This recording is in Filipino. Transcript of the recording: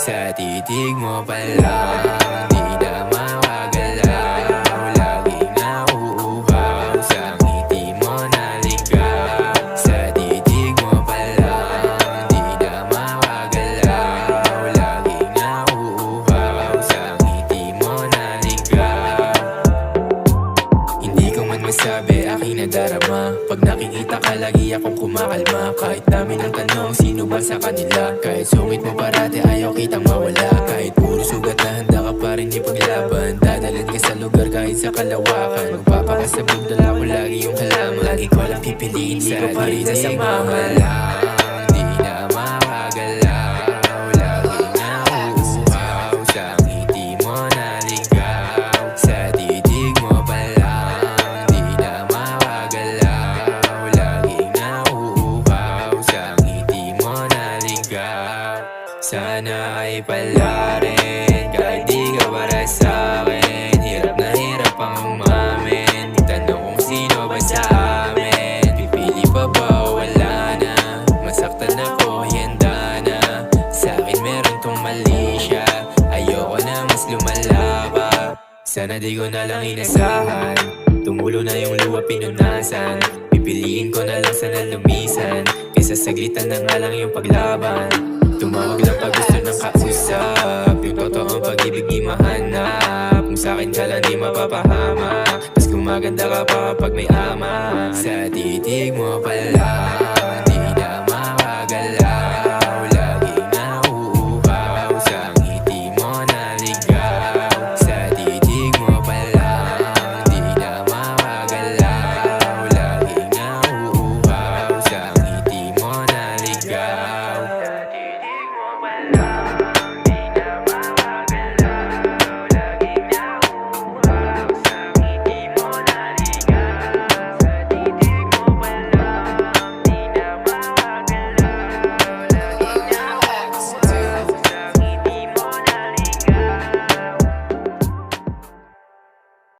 Sa titig mo pa lang, di na makagalaw. Laging nauuhaw sa ngiti mo na ligaw. Sa titig mo pa lang, di na makagalaw. Laging nauuhaw sa ngiti mo na ligaw. Hindi ko man masabi, aking nadarama. Pag nakikita ka, lagi akong kumakalma. Kahit dami ng tanong, sino ba sa kanila? Kahit sungit mo parati, ayaw kitang mawala. Kahit puro sugat na handa ka pa rin ipaglaban. Dadalhin ka sa lugar kahit sa kalawakan. Magpapakasabog, dala ko lagi yung halaman. Lagi ko lang pipiliin, di ko pa rin nasamahan. Di na makagalaw, laging nauuhaw sa ngiti mo na ligaw. Sa titig mo pa lang, di na makagalaw. Laging nauuhaw sa ngiti mo na ligaw. Sana ay pala rin, kahit di ka para sa'kin. Hirap na hirap ang umamin, tanong kung sino ba sa amin. Pipili pa ba o wala na? Masaktan ako, handa na. Sa'kin meron tong mali siya, ayoko na mas lumala pa. Sana di ko na lang inasahan, tumulo na yung luha pinunasan. Pipiliin ko na lang sana lumisan, kaysa saglitan na nga lang yung paglaban. Tumawag lang pag gusto ng kausap, yung totoong pag-ibig di mahanap. Kung sa'kin ka lang di mapapahama, mas gumaganda ka pa kapag may ama. Sa titig mo pa lang,